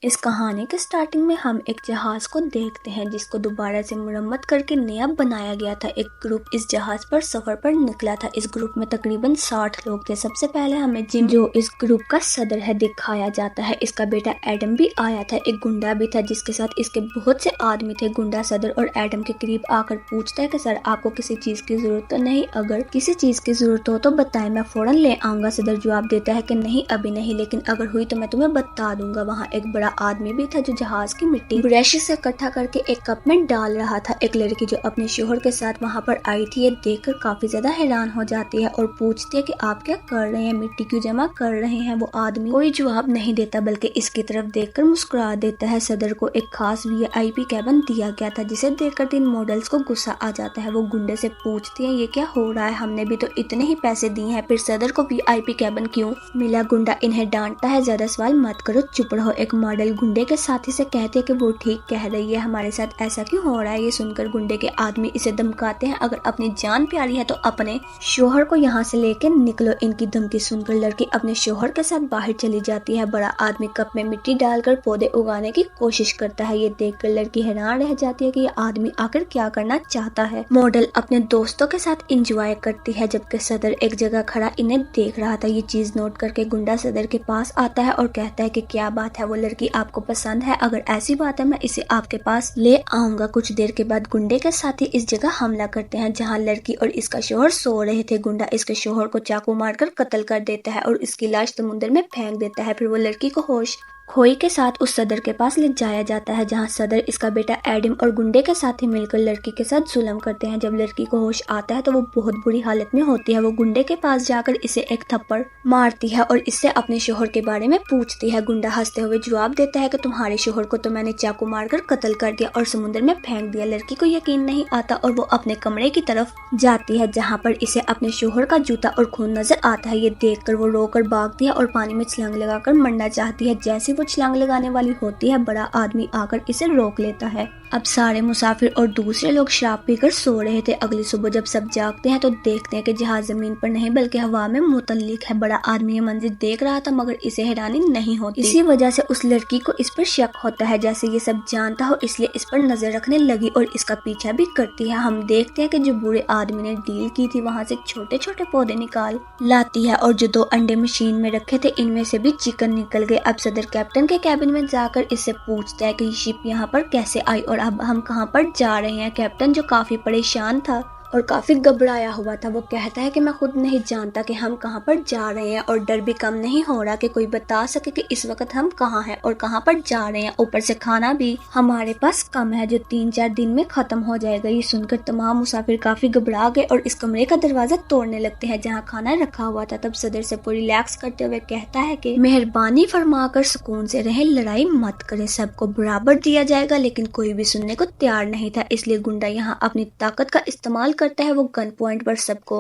इस कहानी के स्टार्टिंग में हम एक जहाज को देखते हैं जिसको दोबारा से मुरम्मत करके नया बनाया गया था। एक ग्रुप इस जहाज पर सफर पर निकला था। इस ग्रुप में तकरीबन 60 लोग थे। सबसे पहले हमें जिम, जो इस ग्रुप का सदर है, दिखाया जाता है। इसका बेटा एडम भी आया था। एक गुंडा भी था जिसके साथ इसके बहुत से आदमी थे। गुंडा सदर और एडम के करीब आकर पूछता है कि सर, आपको किसी चीज की जरूरत तो नहीं? अगर किसी चीज की जरूरत हो तो बताएं, मैं फौरन ले आऊंगा। सदर जवाब देता है कि नहीं, अभी नहीं, लेकिन अगर हुई तो मैं तुम्हें बता दूंगा। वहाँ एक बड़ा आदमी भी था जो जहाज की मिट्टी ब्रश से इकट्ठा करके एक कप में डाल रहा था। एक लड़की जो अपने शोहर के साथ वहाँ पर आई थी, ये देखकर काफी ज्यादा हैरान हो जाती है और पूछती है कि आप क्या कर रहे हैं, मिट्टी क्यों जमा कर रहे हैं? वो आदमी कोई जवाब नहीं देता बल्कि इसकी तरफ देखकर मुस्कुरा देता है। सदर को एक खास वीआईपी कैबिन दिया गया था जिसे देखकर 3 मॉडल्स को गुस्सा आ जाता है। वो गुंडे से पूछती है, ये क्या हो रहा है? हमने भी तो इतने ही पैसे दिए हैं, फिर सदर को वीआईपी कैबिन क्यों मिला? गुंडा इन्हें डांटता है, ज्यादा सवाल मत करो, चुप रहो। एक मॉडल गुंडे के साथी से कहते हैं कि वो ठीक कह रही है, हमारे साथ ऐसा क्यों हो रहा है? ये सुनकर गुंडे के आदमी इसे धमकाते हैं, अगर अपनी जान प्यारी है तो अपने शोहर को यहाँ से लेके निकलो। इनकी धमकी सुनकर लड़की अपने शोहर के साथ बाहर चली जाती है। बड़ा आदमी कप में मिट्टी डालकर पौधे उगाने की कोशिश करता है। ये देखकर लड़की हैरान रह जाती है कि ये आदमी आखिर क्या करना चाहता है। मॉडल अपने दोस्तों के साथ एंजॉय करती है जबकि सदर एक जगह खड़ा इन्हें देख रहा था। ये चीज नोट करके गुंडा सदर के पास आता है और कहता है कि क्या बात है, वो लड़की आपको पसंद है? अगर ऐसी बात है मैं इसे आपके पास ले आऊंगा। कुछ देर के बाद गुंडे के साथी इस जगह हमला करते हैं जहां लड़की और इसका शोहर सो रहे थे। गुंडा इसके शोहर को चाकू मारकर कत्ल कर देता है और इसकी लाश समुद्र में फेंक देता है। फिर वो लड़की को होश खोई के साथ उस सदर के पास ले जाया जाता है जहां सदर, इसका बेटा एडम और गुंडे के साथी मिलकर लड़की के साथ जुल्म करते हैं। जब लड़की को होश आता है तो वो बहुत बुरी हालत में होती है। वो गुंडे के पास जाकर इसे एक थप्पड़ मारती है और इससे अपने शोहर के बारे में पूछती है। गुंडा हंसते हुए जवाब देता है कि तुम्हारे शोहर को तो मैंने चाकू मारकर कत्ल कर दिया और समुद्र में फेंक दिया। लड़की को यकीन नहीं आता और वो अपने कमरे की तरफ जाती है जहाँ पर इसे अपने शोहर का जूता और खून नजर आता है। ये देखकर वो रोकर भागती है और पानी में छलांग लगाकर मरना चाहती है। जैसे वो छलांग लगाने वाली होती है, बड़ा आदमी आकर इसे रोक लेता है। अब सारे मुसाफिर और दूसरे लोग शराब पीकर सो रहे थे। अगली सुबह जब सब जागते हैं तो देखते हैं कि जहाज जमीन पर नहीं बल्कि हवा में मुतल्लिक है। बड़ा आदमी ये मंजिल देख रहा था मगर इसे हैरानी नहीं होती। इसी वजह से उस लड़की को इस पर शक होता है, जैसे ये सब जानता हो इसलिए इस पर नजर रखने लगी और इसका पीछा भी करती है। हम देखते हैं कि जो बूढ़े आदमी ने डील की थी वहाँ से छोटे छोटे पौधे निकाल लाती है और जो 2 अंडे मशीन में रखे थे इनमें से भी चिकन निकल गए। अब सदर कैप्टन के कैबिन में जाकर इससे पूछता है कि शिप यहाँ पर कैसे आई और अब हम कहाँ पर जा रहे हैं। कैप्टन जो काफी परेशान था और काफी घबराया हुआ था, वो कहता है कि मैं खुद नहीं जानता कि हम कहाँ पर जा रहे हैं और डर भी कम नहीं हो रहा कि कोई बता सके कि इस वक्त हम कहाँ हैं और कहाँ पर जा रहे हैं। ऊपर से खाना भी हमारे पास कम है जो 3-4 दिन में खत्म हो जाएगा। ये सुनकर तमाम मुसाफिर काफी घबरा गए और इस कमरे का दरवाजा तोड़ने लगते हैं जहाँ खाना रखा हुआ था। तब सदर से पूरी रिलैक्स करते हुए कहता है कि मेहरबानी फरमाकर सुकून से रहे, लड़ाई मत करे, सबको बराबर दिया जाएगा। लेकिन कोई भी सुनने को तैयार नहीं था, इसलिए गुंडा यहाँ अपनी ताकत का इस्तेमाल करता है। वो गन पॉइंट पर सबको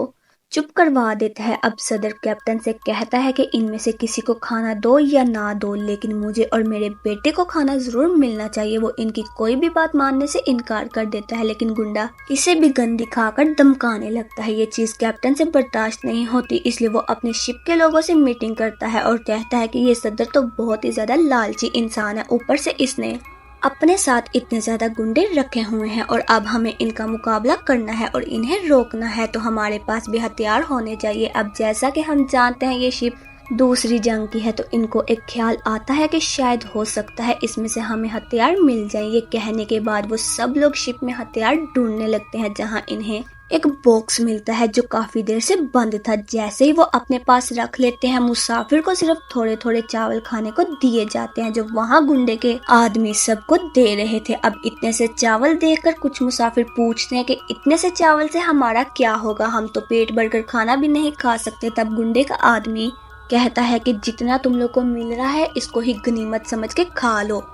चुप करवा देता है। अब सदर कैप्टन से कहता है कि इनमें से किसी को खाना दो या ना दो, लेकिन मुझे और मेरे बेटे को खाना जरूर मिलना चाहिए। वो इनकी कोई भी बात मानने से इनकार कर देता है लेकिन गुंडा इसे भी गन दिखाकर धमकाने लगता है। ये चीज कैप्टन से बर्दाश्त नहीं होती, इसलिए वो अपने शिप के लोगों से मीटिंग करता है और कहता है कि ये सदर तो बहुत ही ज्यादा लालची इंसान है, ऊपर से इसने अपने साथ इतने ज्यादा गुंडे रखे हुए हैं और अब हमें इनका मुकाबला करना है और इन्हें रोकना है, तो हमारे पास भी हथियार होने चाहिए। अब जैसा कि हम जानते हैं ये शिप दूसरी जंग की है तो इनको एक ख्याल आता है कि शायद हो सकता है इसमें से हमें हथियार मिल जाए। ये कहने के बाद वो सब लोग शिप में हथियार ढूंढने लगते हैं जहां इन्हें एक बॉक्स मिलता है जो काफी देर से बंद था। जैसे ही वो अपने पास रख लेते हैं, मुसाफिर को सिर्फ थोड़े थोड़े चावल खाने को दिए जाते हैं जो वहाँ गुंडे के आदमी सबको दे रहे थे। अब इतने से चावल देखकर कुछ मुसाफिर पूछते हैं कि इतने से चावल से हमारा क्या होगा, हम तो पेट भरकर खाना भी नहीं खा सकते। तब गुंडे का आदमी कहता है कि जितना तुम लोग को मिल रहा है इसको ही गनीमत समझ के खा लो,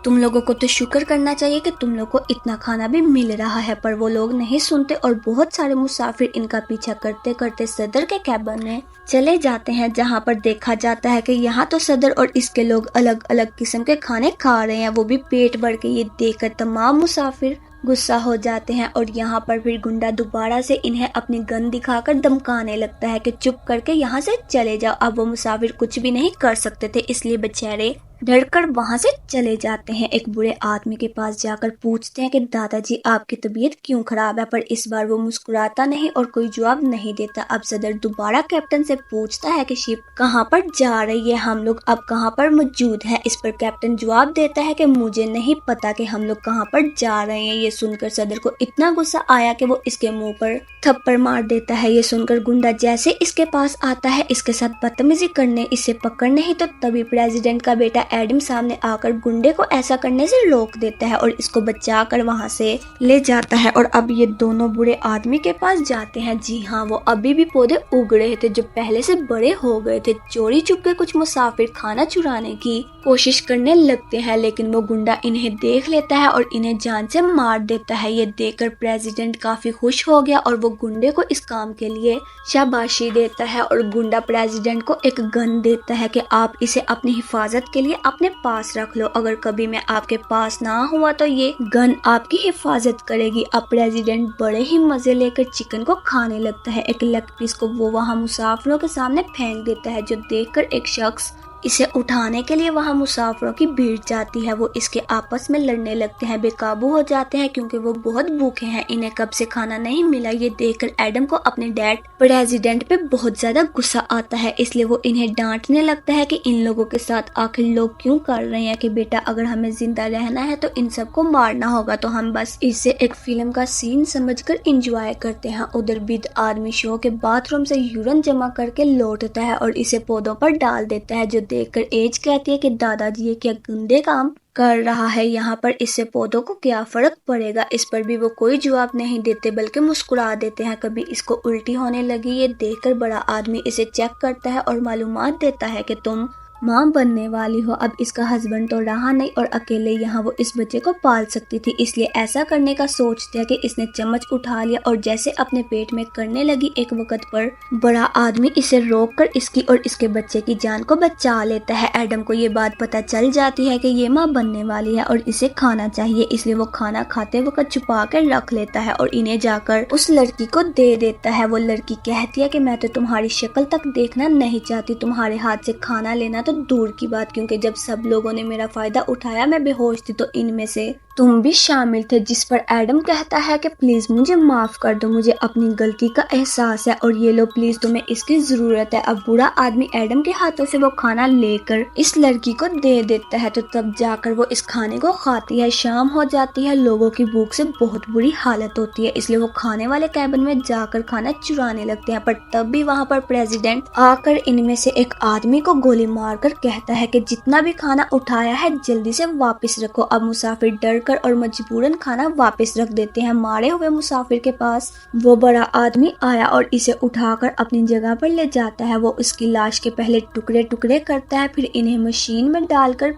तुम लोगों को तो शुक्र करना चाहिए कि तुम लोग को इतना खाना भी मिल रहा है। पर वो लोग नहीं सुनते और बहुत सारे मुसाफिर इनका पीछा करते करते सदर के कैबिन में चले जाते हैं जहां पर देखा जाता है कि यहाँ तो सदर और इसके लोग अलग अलग किस्म के खाने खा रहे हैं, वो भी पेट भर के। ये देखकर तमाम मुसाफिर गुस्सा हो जाते हैं और यहाँ पर फिर गुंडा दोबारा से इन्हें अपनी गन दिखाकर धमकाने लगता है कि चुप करके यहाँ से चले जाओ। अब वो मुसाफिर कुछ भी नहीं कर सकते थे, इसलिए बेचारे डरकर वहां से चले जाते हैं। एक बूढ़े आदमी के पास जाकर पूछते हैं कि दादाजी आपकी तबीयत क्यों खराब है, पर इस बार वो मुस्कुराता नहीं और कोई जवाब नहीं देता। अब सदर दोबारा कैप्टन से पूछता है कि शिप कहाँ पर जा रही है, हम लोग अब कहाँ पर मौजूद है। इस पर कैप्टन जवाब देता है कि मुझे नहीं पता कि हम लोग कहाँ पर जा रहे हैं। ये सुनकर सदर को इतना गुस्सा आया कि वो इसके मुंह पर थप्पड़ मार देता है। ये सुनकर गुंडा जैसे इसके पास आता है इसके साथ बदतमीजी करने, इसे पकड़ने ही तो तभी प्रेसिडेंट का बेटा एडम सामने आकर गुंडे को ऐसा करने से रोक देता है और इसको बचाकर वहां से ले जाता है। और अब ये दोनों बुरे आदमी के पास जाते हैं। जी हाँ, वो अभी भी पौधे उग रहे थे जो पहले से बड़े हो गए थे। चोरी चुपके कुछ मुसाफिर खाना चुराने की कोशिश करने लगते हैं, लेकिन वो गुंडा इन्हें देख लेता है और इन्हें जान से मार देता है। ये देखकर प्रेसिडेंट काफी खुश हो गया और वो गुंडे को इस काम के लिए शाबाशी देता है और गुंडा प्रेसिडेंट को एक गन देता है कि आप इसे अपनी हिफाजत के लिए अपने पास रख लो, अगर कभी मैं आपके पास ना हुआ तो ये गन आपकी हिफाजत करेगी। अब प्रेसिडेंट बड़े ही मजे लेकर चिकन को खाने लगता है। एक लेग पीस को वो वहाँ मुसाफिरों के सामने फेंक देता है, जो देखकर एक शख्स इसे उठाने के लिए वहां मुसाफिरों की भीड़ जाती है। वो इसके आपस में लड़ने लगते हैं, बेकाबू हो जाते हैं क्योंकि वो बहुत भूखे हैं, इन्हें कब से खाना नहीं मिला। ये देखकर एडम को अपने डैड प्रेसिडेंट पे बहुत ज्यादा गुस्सा आता है, इसलिए वो इन्हें डांटने लगता है कि इन लोगों के साथ आखिर लोग क्यों कर रहे हैं, कि बेटा अगर हमें जिंदा रहना है तो इन सबको मारना होगा, तो हम बस इसे एक फिल्म का सीन समझकर एंजॉय करते हैं। उधर बिद आदमी शो के बाथरूम से यूरिन जमा करके लौटता है और इसे पौधों पर डाल देता है, जो देखकर एज कहती है कि दादाजी ये क्या गंदे काम कर रहा है, यहाँ पर इससे पौधों को क्या फर्क पड़ेगा। इस पर भी वो कोई जवाब नहीं देते बल्कि मुस्कुरा देते हैं। कभी इसको उल्टी होने लगी, ये देखकर बड़ा आदमी इसे चेक करता है और मालूमात देता है कि तुम माँ बनने वाली हो। अब इसका हस्बैंड तो रहा नहीं और अकेले यहाँ वो इस बच्चे को पाल सकती थी, इसलिए ऐसा करने का सोचते हैं कि इसने चम्मच उठा लिया और जैसे अपने पेट में करने लगी, एक वक्त पर बड़ा आदमी इसे रोककर इसकी और इसके बच्चे की जान को बचा लेता है। एडम को ये बात पता चल जाती है कि ये माँ बनने वाली है और इसे खाना चाहिए, इसलिए वो खाना खाते वक्त छुपा कर रख लेता है और इन्हें जाकर उस लड़की को दे देता है। वो लड़की कहती है कि मैं तो तुम्हारी शक्ल तक देखना नहीं चाहती, तुम्हारे हाथ से खाना लेना तो दूर की बात, क्योंकि जब सब लोगों ने मेरा फायदा उठाया मैं बेहोश थी, तो इनमें से तुम भी शामिल थे। जिस पर एडम कहता है कि प्लीज मुझे माफ कर दो, मुझे अपनी गलती का एहसास है और ये लो प्लीज, तुम्हें इसकी जरूरत है। अब बूढ़ा आदमी एडम के हाथों से वो खाना लेकर इस लड़की को दे देता है, तो तब जाकर वो इस खाने को खाती है। शाम हो जाती है, लोगों की भूख से बहुत बुरी हालत होती है, इसलिए वो खाने वाले कैबिन में जाकर खाना चुराने लगते हैं। पर तब भी वहाँ पर प्रेसिडेंट आकर इनमें से एक आदमी को गोली मारकर कहता है कि जितना भी खाना उठाया है जल्दी से वापस रखो। अब मुसाफिर डर कर और मजबूरन खाना वापस रख देते हैं। मारे हुए मुसाफिर के पास वो बड़ा आदमी आया और इसे उठाकर अपनी जगह पर ले जाता है। वो उसकी लाश के पहले टुकड़े टुकड़े करता है, फिर इन्हें मशीन में डालकर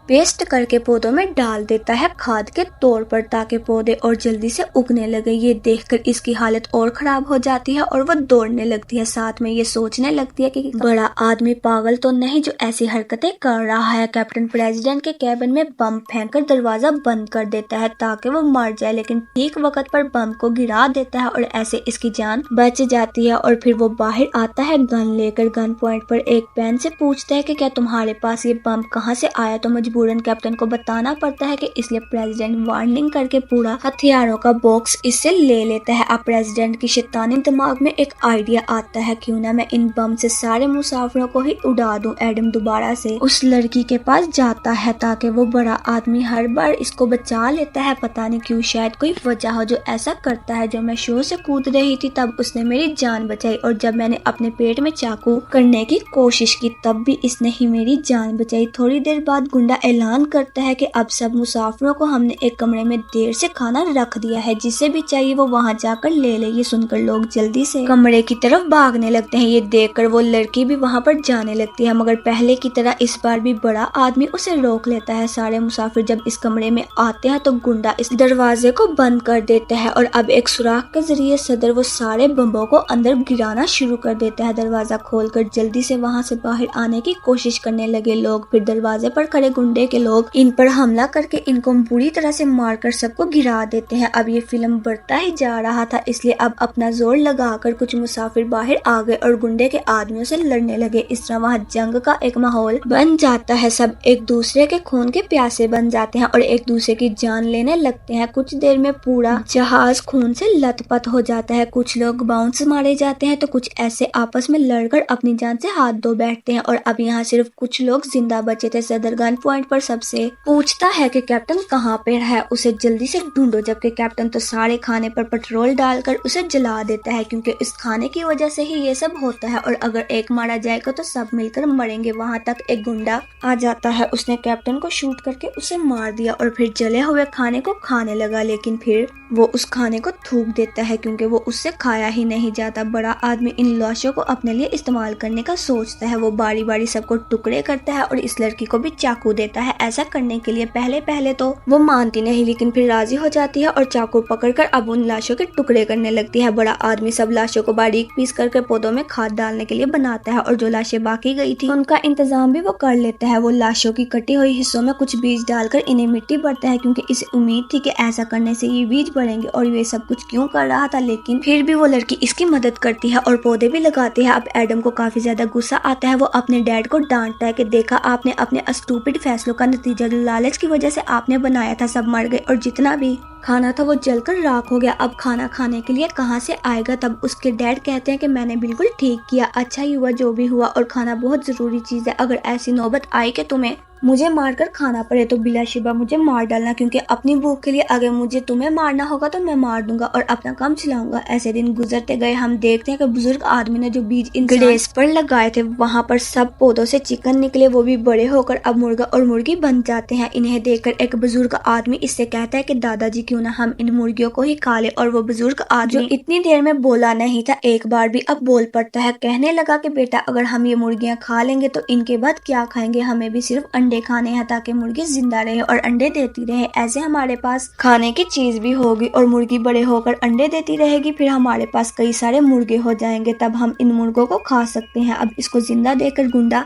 पेस्ट करके पौधों में डाल देता है खाद के तौर पर, ताकि पौधे और जल्दी से उगने लगे। ये देखकर इसकी हालत और खराब हो जाती है और वो दौड़ने लगती है। साथ में ये सोचने लगती है कि बड़ा आदमी पागल तो नहीं जो ऐसी हरकतें कर रहा है। कैप्टन प्रेसिडेंट के कैबिन में बम फेंककर दरवाजा बंद कर देता है ताकि वो मर जाए, लेकिन ठीक वक्त पर बम को गिरा देता है और ऐसे इसकी जान बच जाती है। और फिर वो बाहर आता है गन लेकर। गन पॉइंट पर एक पेन से पूछता है कि क्या तुम्हारे पास ये बम कहाँ से आया, तो मजबूरन कैप्टन को बताना पड़ता है कि इसलिए प्रेसिडेंट वार्निंग करके पूरा हथियारों का बॉक्स इससे ले लेता है। अब प्रेसिडेंट की शैतानी दिमाग में एक आइडिया आता है, क्यों ना मैं इन बम से सारे मुसाफिरों को ही उड़ा दूं। एडम दोबारा से उस लड़की के पास जाता है ताकि वो बड़ा आदमी हर बार इसको बचा लेता है। पता नहीं क्यों, शायद कोई वजह हो जो ऐसा करता है। जो मैं शो से कूद रही थी तब उसने मेरी जान बचाई, और जब मैंने अपने पेट में चाकू करने की कोशिश की तब भी इसने ही मेरी जान बचाई। थोड़ी देर बाद गुंडा ऐलान करता है कि अब सब मुसाफिरों को हमने एक कमरे में देर से खाना रख दिया है, जिसे भी चाहिए वो वहां जाकर ले ले। ये सुनकर लोग जल्दी से कमरे की तरफ भागने लगते हैं। ये देखकर वो लड़की भी वहां पर जाने लगती है, मगर पहले की तरह इस बार भी बड़ा आदमी उसे रोक लेता है। सारे मुसाफिर जब इस कमरे में आते हैं तो गुंडा इस दरवाजे को बंद कर देता है और अब एक सुराख के जरिए सदर वो सारे बमों को अंदर गिराना शुरू कर देता है। दरवाजा खोलकर जल्दी से वहां से बाहर आने की कोशिश करने लगे लोग। फिर दरवाजे पर खड़े गुंडे गुंडे के लोग इन पर हमला करके इनको बुरी तरह से मारकर सबको गिरा देते हैं। अब ये फिल्म बढ़ता ही जा रहा था, इसलिए अब अपना जोर लगाकर कुछ मुसाफिर बाहर आ गए और गुंडे के आदमियों से लड़ने लगे। इस तरह वहाँ जंग का एक माहौल बन जाता है। सब एक दूसरे के खून के प्यासे बन जाते हैं और एक दूसरे की जान लेने लगते हैं। कुछ देर में पूरा जहाज खून से लथपथ हो जाता है। कुछ लोग बाउंस मारे जाते हैं तो कुछ ऐसे आपस में लड़कर अपनी जान से हाथ धो बैठते हैं और अब यहाँ सिर्फ कुछ लोग जिंदा बचे थे। सदर गन पॉइंट पर सबसे पूछता है कि कैप्टन कहाँ पे है, उसे जल्दी से ढूंढो, जबकि कैप्टन तो सारे खाने पर पेट्रोल डालकर उसे जला देता है क्योंकि इस खाने की वजह से ही ये सब होता है और अगर एक मारा जाएगा तो सब मिलकर मरेंगे। वहाँ तक एक गुंडा आ जाता है, उसने कैप्टन को शूट करके उसे मार दिया और फिर जले हुए खाने को खाने लगा, लेकिन फिर वो उस खाने को थूक देता है क्योंकि वो उससे खाया ही नहीं जाता। बड़ा आदमी इन लाशों को अपने लिए इस्तेमाल करने का सोचता है। वो बारी बारी सबको टुकड़े करता है और इस लड़की को भी चाकू देता है। ऐसा करने के लिए पहले तो वो मानती नहीं, लेकिन फिर राजी हो जाती है और चाकू पकड़कर अब उन लाशों के टुकड़े करने लगती है। बड़ा आदमी सब लाशों को बारीक पीस करके पौधों में खाद डालने के लिए बनाता है और जो लाशें बाकी गई थी उनका इंतजाम भी वो कर लेता है। वो लाशों की कटी हुई हिस्सों में कुछ बीज डालकर इन्हें मिट्टी भरता है क्योंकि इसे उम्मीद थी कि ऐसा करने से ये बीज बढ़ेंगे और ये सब कुछ क्यों कर रहा था, लेकिन फिर भी वो लड़की इसकी मदद करती है और पौधे भी लगाती है। अब एडम को काफी ज्यादा गुस्सा आता है। वो अपने डैड को डांटता है कि देखा आपने अपने स्टूपिड फैसलों का नतीजा, लालच की वजह से आपने बनाया था, सब मर गए और जितना भी खाना था वो जलकर राख हो गया। अब खाना खाने के लिए कहाँ से आएगा। तब उसके डैड कहते हैं कि मैंने बिल्कुल ठीक किया, अच्छा ही हुआ जो भी हुआ और खाना बहुत जरूरी चीज है। अगर ऐसी नौबत आई कि तुम्हें मुझे मारकर खाना पड़े तो बिलाशिबा मुझे मार डालना, क्योंकि अपनी भूख के लिए अगर मुझे तुम्हें मारना होगा तो मैं मार दूंगा और अपना काम चलाऊंगा। ऐसे दिन गुजरते गए। हम देखते हैं कि बुजुर्ग आदमी ने जो बीज इन गणेश पर लगाए थे वहां पर सब पौधों से चिकन निकले, वो भी बड़े होकर अब मुर्गा और मुर्गी बन जाते हैं। इन्हें देखकर एक बुजुर्ग आदमी इससे कहता है कि दादाजी क्यों ना हम इन मुर्गियों को ही खा ले, और वो बुजुर्ग आदमी जो इतनी देर में बोला नहीं था एक बार भी अब बोल पड़ता है। कहने लगा कि बेटा अगर हम ये मुर्गियां खा लेंगे तो इनके बाद क्या खाएंगे, हमें भी सिर्फ अंडे खाने हैं ताकि मुर्गी जिंदा रहे और अंडे देती रहे। ऐसे हमारे पास खाने की चीज भी होगी और मुर्गी बड़े होकर अंडे देती रहेगी, फिर हमारे पास कई सारे मुर्गे हो जाएंगे, तब हम इन मुर्गों को खा सकते हैं। अब इसको जिंदा देखकर गुंडा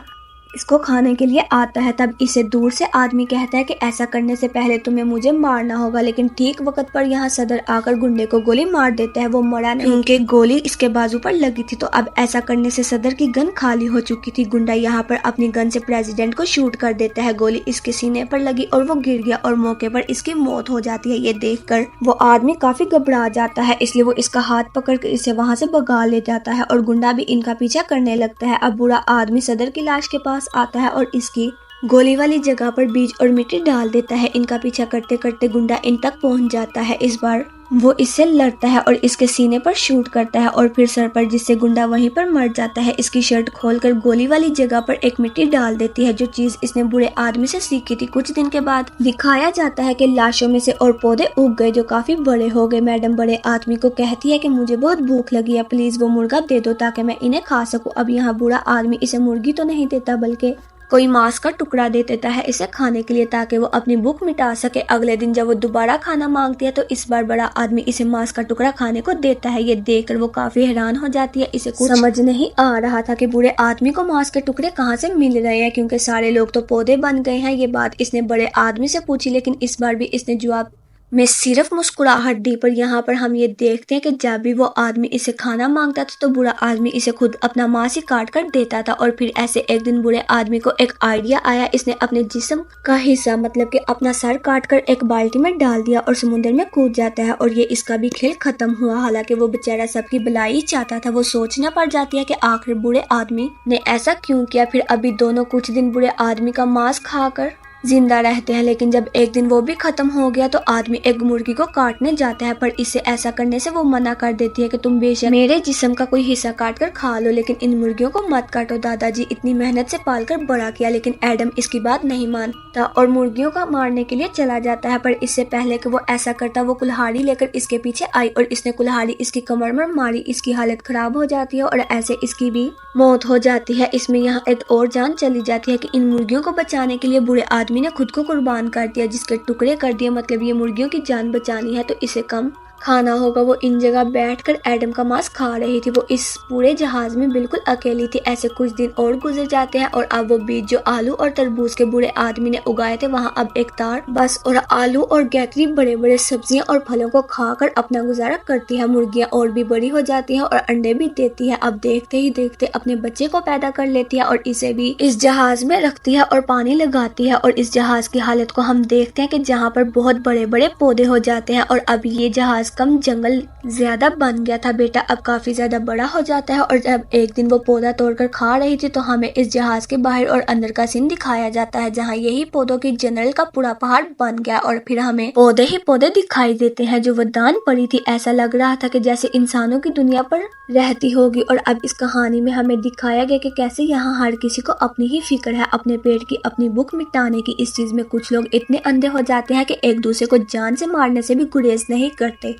इसको खाने के लिए आता है। तब इसे दूर से आदमी कहता है कि ऐसा करने से पहले तुम्हें मुझे मारना होगा, लेकिन ठीक वक्त पर यहाँ सदर आकर गुंडे को गोली मार देता है। वो मरा नहीं क्योंकि गोली इसके बाजू पर लगी थी। तो अब ऐसा करने से सदर की गन खाली हो चुकी थी। गुंडा यहाँ पर अपनी गन से प्रेसिडेंट को शूट कर देता है। गोली इसके सीने पर लगी और वो गिर गया और मौके पर इसकी मौत हो जाती है। ये देखकर वो आदमी काफी घबरा जाता है, इसलिए वो इसका हाथ पकड़ कर इसे वहाँ से भगा ले जाता है और गुंडा भी इनका पीछा करने लगता है। अब बुरा आदमी सदर की लाश के पास आता है और इसकी गोली वाली जगह पर बीज और मिट्टी डाल देता है। इनका पीछा करते करते गुंडा इन तक पहुंच जाता है। इस बार वो इससे लड़ता है और इसके सीने पर शूट करता है और फिर सर पर, जिससे गुंडा वहीं पर मर जाता है। इसकी शर्ट खोलकर गोली वाली जगह पर एक मिट्टी डाल देती है, जो चीज इसने बुरे आदमी से सीखी थी। कुछ दिन के बाद दिखाया जाता है कि लाशों में से और पौधे उग गए जो काफी बड़े हो गए। मैडम बड़े आदमी को कहती है कि मुझे बहुत भूख लगी है, प्लीज वो मुर्गा दे दो ताकि मैं इन्हें खा सकूं। अब यहाँ बुरा आदमी इसे मुर्गी तो नहीं देता बल्कि कोई मांस का टुकड़ा दे देता है इसे खाने के लिए ताकि वो अपनी भूख मिटा सके। अगले दिन जब वो दोबारा खाना मांगती है तो इस बार बड़ा आदमी इसे मांस का टुकड़ा खाने को देता है। ये देखकर वो काफी हैरान हो जाती है। इसे कुछ समझ नहीं आ रहा था कि बूढ़े आदमी को मांस के टुकड़े कहाँ से मिल रहे हैं, क्योंकि सारे लोग तो पौधे बन गए हैं। ये बात इसने बड़े आदमी से पूछी, लेकिन इस बार भी इसने जवाब में सिर्फ मुस्कुराहट दी। पर यहाँ पर हम ये देखते हैं कि जब भी वो आदमी इसे खाना मांगता था तो बुरा आदमी इसे खुद अपना मांस ही काट कर देता था। और फिर ऐसे एक दिन बुरे आदमी को एक आइडिया आया। इसने अपने जिस्म का हिस्सा मतलब कि अपना सर काट कर एक बाल्टी में डाल दिया और समुद्र में कूद जाता है और ये इसका भी खेल खत्म हुआ। हालांकि वो बेचारा सबकी भलाई चाहता था। वो सोचना पड़ जाती है कि आखिर बुरे आदमी ने ऐसा क्यों किया। फिर अभी दोनों कुछ दिन बुरे आदमी का मांस खाकर जिंदा रहते हैं, लेकिन जब एक दिन वो भी खत्म हो गया तो आदमी एक मुर्गी को काटने जाता है, पर इसे ऐसा करने से वो मना कर देती है कि तुम बेशक मेरे जिस्म का कोई हिस्सा काट कर खा लो, लेकिन इन मुर्गियों को मत काटो। दादाजी इतनी मेहनत से पालकर बड़ा किया, लेकिन एडम इसकी बात नहीं मानता और मुर्गियों का मारने के लिए चला जाता है। पर इससे पहले कि वो ऐसा करता वो कुल्हाड़ी लेकर इसके पीछे आई और इसने कुल्हाड़ी इसकी कमर में मारी। इसकी हालत खराब हो जाती है और ऐसे इसकी भी मौत हो जाती है। इसमें यहाँ एक और जान चली जाती है कि इन मुर्गियों को बचाने के लिए बुरे आदमी ने खुद को कुर्बान कर दिया, जिसके टुकड़े कर दिए। मतलब ये मुर्गियों की जान बचानी है तो इसे कम खाना होगा वो इन जगह बैठकर एडम का मांस खा रही थी। वो इस पूरे जहाज में बिल्कुल अकेली थी। ऐसे कुछ दिन और गुजर जाते हैं और अब वो बीज जो आलू और तरबूज के बूढ़े आदमी ने उगाए थे वहाँ अब एक तार बस और आलू और गैतरी बड़े बड़े सब्जियां और फलों को खाकर अपना गुजारा करती है। मुर्गियां और भी बड़ी हो जाती हैं और अंडे भी देती है। अब देखते ही देखते अपने बच्चे को पैदा कर लेती है और इसे भी इस जहाज में रखती है और पानी लगाती है। और इस जहाज की हालत को हम देखते हैं कि जहाँ पर बहुत बड़े बड़े पौधे हो जाते हैं और अब ये जहाज कम जंगल ज्यादा बन गया था। बेटा अब काफी ज्यादा बड़ा हो जाता है और जब एक दिन वो पौधा तोड़कर खा रही थी तो हमें इस जहाज के बाहर और अंदर का सीन दिखाया जाता है जहाँ यही पौधों की जंगल का पूरा पहाड़ बन गया और फिर हमें पौधे ही पौधे दिखाई देते हैं जो वरदान पड़ी थी। ऐसा लग रहा था कि जैसे इंसानों की दुनिया पर रहती होगी। और अब इस कहानी में हमें दिखाया गया कि कैसे यहाँ हर किसी को अपनी ही फिक्र है, अपने पेट की, अपनी भूख मिटाने की। इस चीज में कुछ लोग इतने अंधे हो जाते हैं कि एक दूसरे को जान से मारने से भी गुरेज नहीं करते।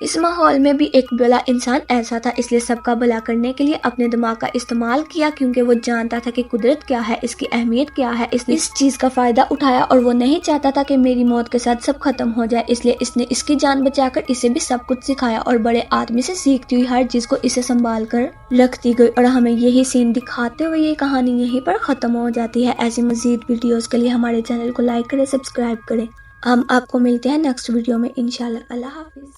इस माहौल में भी एक भला इंसान ऐसा था, इसलिए सबका भला करने के लिए अपने दिमाग का इस्तेमाल किया क्योंकि वो जानता था कि कुदरत क्या है, इसकी अहमियत क्या है। इसने इस चीज का फायदा उठाया और वो नहीं चाहता था कि मेरी मौत के साथ सब खत्म हो जाए, इसलिए इसने इसकी जान बचाकर इसे भी सब कुछ सिखाया और बड़े आदमी से सीखती हुई हर चीज को इसे संभाल कर रखती गई। और हमें यही सीन दिखाते हुए ये कहानी यहीं पर खत्म हो जाती है। ऐसी मजीद वीडियोस के लिए हमारे चैनल को लाइक करें, सब्सक्राइब करें। हम आपको मिलते हैं नेक्स्ट वीडियो में इंशाल्लाह। अल्लाह हाफिज।